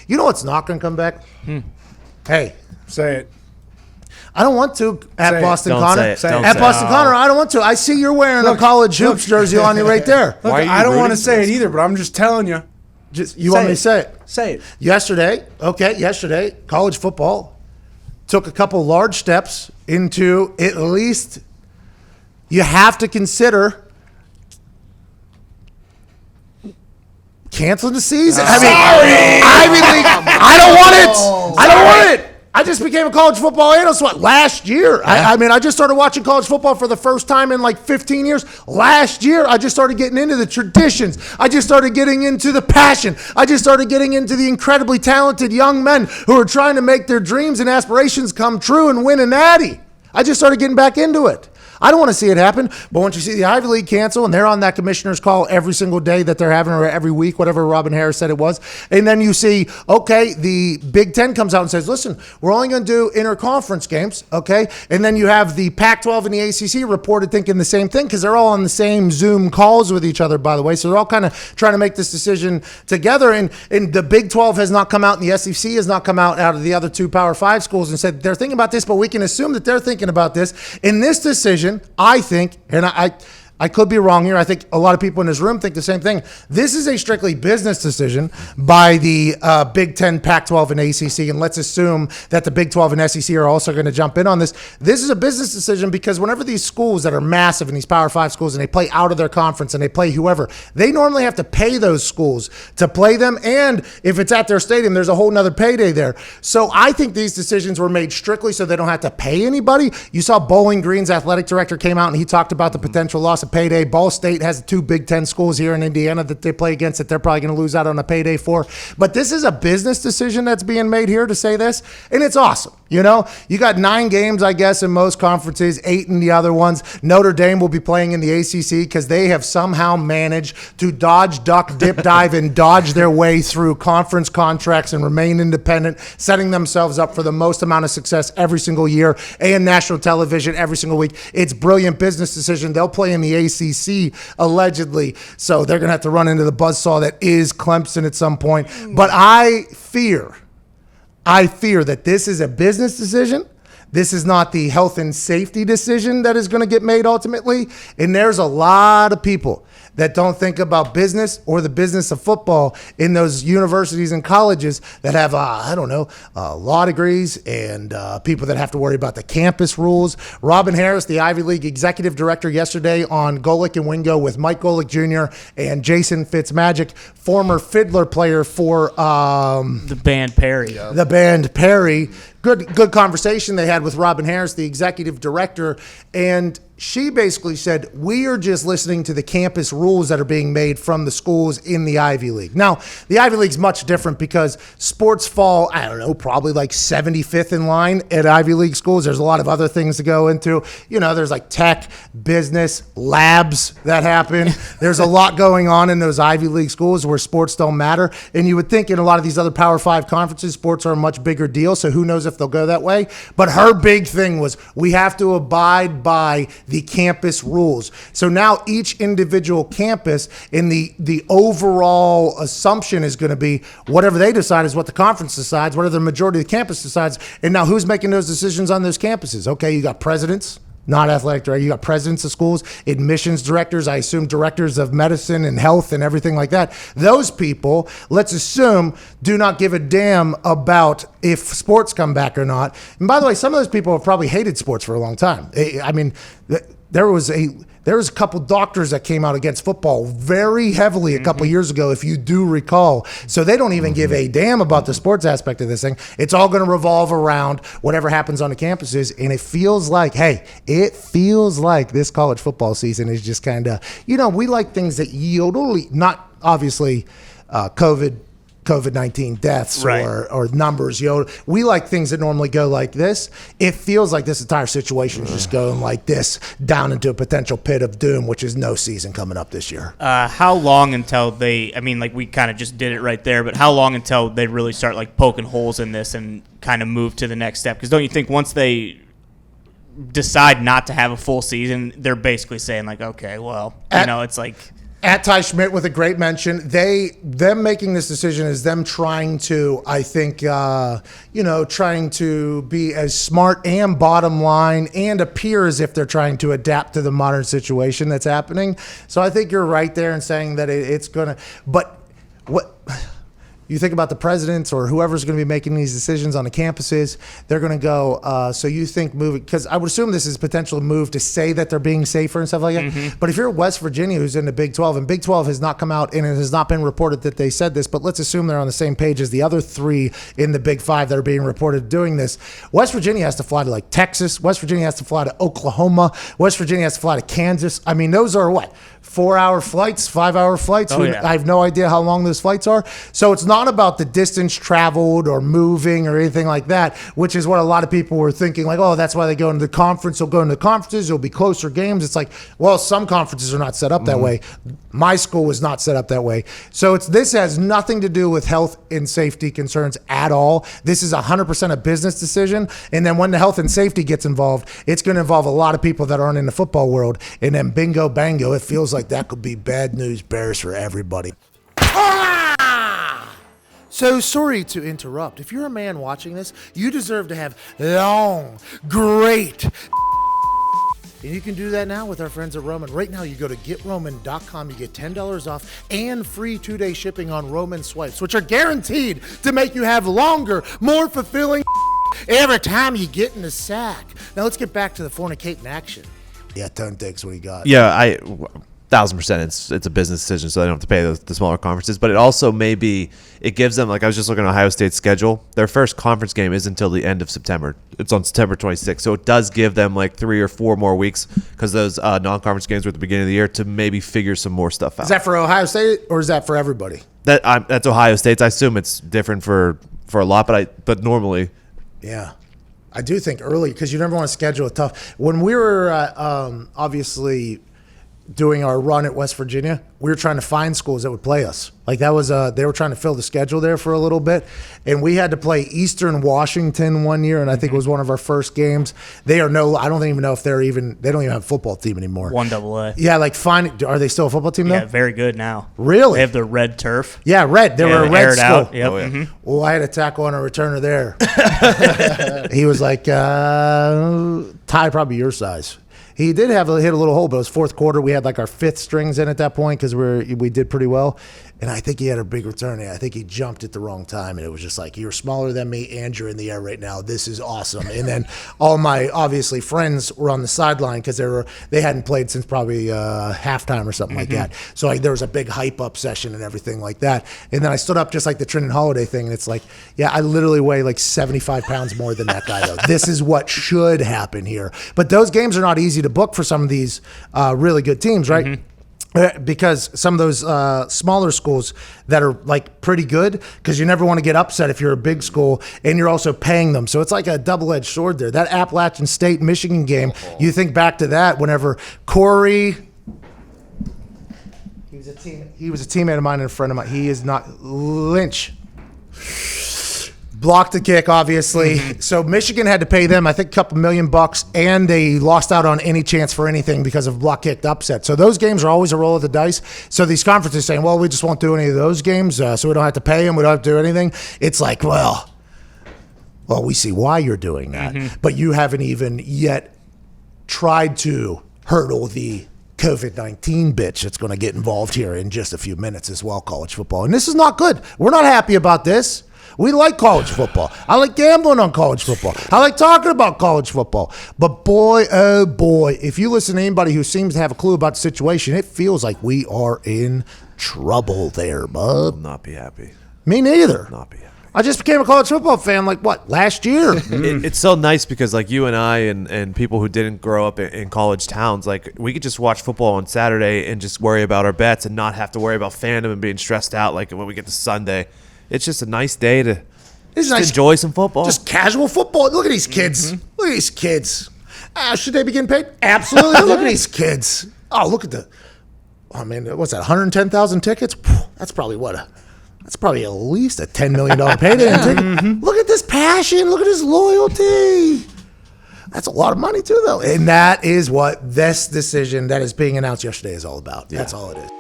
You know what's not going to come back? Hey. Say it. I don't want to at Boston Connor. At Boston Connor, I don't want to. I see you're wearing a college hoops jersey on you right there. Look, I don't want to say it either, but I'm just telling you. You want me to say it? Say it. Yesterday, college football took a couple large steps into at least you have to consider canceling the season. Ivy League. I don't want it. I just became a college football analyst last year. I just started watching college football for the first time in like 15 years. Last year, I just started getting into the traditions. I just started getting into the passion. I just started getting into the incredibly talented young men who are trying to make their dreams and aspirations come true and win a natty. I just started getting back into it. I don't want to see it happen, but once you see the Ivy League cancel and they're on that commissioner's call every single day that they're having or every week, whatever Robin Harris said it was, and then you see, the Big Ten comes out and says, listen, we're only going to do interconference games, okay? And then you have the Pac-12 and the ACC reported thinking the same thing because they're all on the same Zoom calls with each other, by the way, so they're all kind of trying to make this decision together, and the Big 12 has not come out and the SEC has not come out of the other two Power 5 schools and said they're thinking about this, but we can assume that they're thinking about this. In this decision, I think, and I could be wrong here. I think a lot of people in this room think the same thing. This is a strictly business decision by the Big 10, Pac-12, and ACC, and let's assume that the Big 12 and SEC are also going to jump in on this. This is a business decision because whenever these schools that are massive in these Power 5 schools and they play out of their conference and they play whoever, they normally have to pay those schools to play them, and if it's at their stadium, there's a whole nother payday there. So I think these decisions were made strictly so they don't have to pay anybody. You saw Bowling Green's athletic director came out and he talked about the potential loss of payday. Ball State has two Big Ten schools here in Indiana that they play against that they're probably going to lose out on a payday for. But this is a business decision that's being made here to say this, and it's awesome. You got 9 games, I guess, in most conferences, 8 in the other ones. Notre Dame will be playing in the ACC because they have somehow managed to dodge, duck, dip, dive, and dodge their way through conference contracts and remain independent, setting themselves up for the most amount of success every single year and national television every single week. It's brilliant business decision. They'll play in the ACC, allegedly, so they're going to have to run into the buzzsaw that is Clemson at some point. But I fear that this is a business decision. This is not the health and safety decision that is going to get made ultimately. And there's a lot of people that don't think about business or the business of football in those universities and colleges that have, law degrees and people that have to worry about the campus rules. Robin Harris, the Ivy League executive director, yesterday on Golick and Wingo with Mike Golick Jr. and Jason Fitzmagic, former fiddler player for the band Perry. The band Perry. Good conversation they had with Robin Harris, the executive director, and she basically said, we are just listening to the campus rules that are being made from the schools in the Ivy League. Now, the Ivy League's much different because sports fall, probably like 75th in line at Ivy League schools. There's a lot of other things to go into. There's like tech, business, labs that happen. There's a lot going on in those Ivy League schools where sports don't matter. And you would think in a lot of these other Power 5 conferences, sports are a much bigger deal. So who knows if they'll go that way. But her big thing was we have to abide by the campus rules. So now each individual campus in the overall assumption is going to be whatever they decide is what the conference decides, whatever the majority of the campus decides. And now who's making those decisions on those campuses? Okay, you got presidents, not athletic director. You got presidents of schools, admissions directors, I assume directors of medicine and health and everything like that. Those people, let's assume, do not give a damn about if sports come back or not. And by the way, some of those people have probably hated sports for a long time. I mean, there was a couple doctors that came out against football very heavily a couple years ago, if you do recall. So they don't even give a damn about the sports aspect of this thing. It's all going to revolve around whatever happens on the campuses. And it feels like this college football season is just kind of, we like things that yield only, not obviously COVID-19 deaths, right, or numbers. We like things that normally go like this. It feels like this entire situation is just going like this down into a potential pit of doom, which is no season coming up this year. How long until we kind of just did it right there, but how long until they really start poking holes in this and kind of move to the next step? Because don't you think once they decide not to have a full season, they're basically saying okay, well, it's like... At Ty Schmidt with a great mention. Them making this decision is them trying to, I think, trying to be as smart and bottom line and appear as if they're trying to adapt to the modern situation that's happening. So I think you're right there in saying that it's going to, but what you think about the presidents or whoever's going to be making these decisions on the campuses, they're going to go, so you think moving, because I would assume this is a potential move to say that they're being safer and stuff like that. Mm-hmm. But if you're West Virginia, who's in the Big 12, and Big 12 has not come out and it has not been reported that they said this, but let's assume they're on the same page as the other 3 in the Big 5 that are being reported doing this. West Virginia has to fly to like Texas. West Virginia has to fly to Oklahoma. West Virginia has to fly to Kansas. I mean, those are what? 4-hour flights, 5-hour flights. Oh, yeah. I have no idea how long those flights are. So it's not about the distance traveled or moving or anything like that, which is what a lot of people were thinking, like, oh, that's why they go into the conference. They'll go into the conferences. It'll be closer games. It's like, well, some conferences are not set up that way. My school was not set up that way. So this has nothing to do with health and safety concerns at all. This is 100% a business decision. And then when the health and safety gets involved, it's going to involve a lot of people that aren't in the football world. And then bingo, bango, it feels like that could be bad news bears for everybody. So sorry to interrupt. If you're a man watching this, you deserve to have long, great. And you can do that now with our friends at Roman. Right now, you go to GetRoman.com. You get $10 off and free 2-day shipping on Roman swipes, which are guaranteed to make you have longer, more fulfilling every time you get in the sack. Now let's get back to the fornicating action. Yeah, Tone thinks what he got. Yeah, 1,000%. It's a business decision, so they don't have to pay the smaller conferences. But it also it gives them, like I was just looking at Ohio State's schedule. Their first conference game is until the end of September. It's on September 26th. So it does give them like 3 or 4 more weeks because those non-conference games were at the beginning of the year to maybe figure some more stuff out. Is that for Ohio State or is that for everybody? That's Ohio State's. I assume it's different for a lot, but normally. Yeah. I do think early because you never want to schedule it tough. When we were obviously doing our run at West Virginia, we were trying to find schools that would play us. Like that was they were trying to fill the schedule there for a little bit, and we had to play Eastern Washington one year, and I think it was one of our first games. I don't even know if they don't even have a football team anymore. 1AA. Yeah, like are they still a football team though? Yeah, very good now. Really? They have the red turf. Yeah, red. They were a red school. Out. Yep. Oh, yeah. Mm-hmm. Well, I had a tackle on a returner there. He was like, Ty, probably your size. He did hit a little hole, but it was fourth quarter. We had like our 5th strings in at that point because we did pretty well. And I think he had a big return. I think he jumped at the wrong time, and it was just like, you're smaller than me, and you're in the air right now. This is awesome. And then all my, obviously, friends were on the sideline because they hadn't played since probably halftime or something like that. So there was a big hype-up session and everything like that. And then I stood up just like the Trinity Holiday thing, and it's like, yeah, I literally weigh like 75 pounds more than that guy, though. This is what should happen here. But those games are not easy to book for some of these really good teams, right? Mm-hmm. Because some of those smaller schools that are like pretty good, because you never want to get upset if you're a big school and you're also paying them. So it's like a double-edged sword there. That Appalachian State Michigan game, you think back to that whenever Corey, he was a teammate of mine and a friend of mine. He is not Lynch. Blocked the kick, obviously. So Michigan had to pay them, I think, a couple $1 million, and they lost out on any chance for anything because of block kicked upset. So those games are always a roll of the dice. So these conferences saying, well, we just won't do any of those games, so we don't have to pay them, we don't have to do anything. It's like, well, we see why you're doing that, but you haven't even yet tried to hurdle the COVID-19 bitch that's going to get involved here in just a few minutes as well, college football. And this is not good. We're not happy about this. We like college football. I like gambling on college football. I like talking about college football. But boy, oh boy, if you listen to anybody who seems to have a clue about the situation, it feels like we are in trouble there, bud. I'll not be happy. Me neither. Not be happy. I just became a college football fan last year? It's so nice because like you and I and people who didn't grow up in college towns, like we could just watch football on Saturday and just worry about our bets and not have to worry about fandom and being stressed out like when we get to Sunday. It's just a nice day to enjoy some football. Just casual football. Look at these kids. Look at these kids. Should they be getting paid? Absolutely. Look at these kids. Oh, look at what's that, 110,000 tickets? That's probably that's probably at least a $10 million payday in ticket. Look at this passion. Look at this loyalty. That's a lot of money too, though. And that is what this decision that is being announced yesterday is all about. Yeah. That's all it is.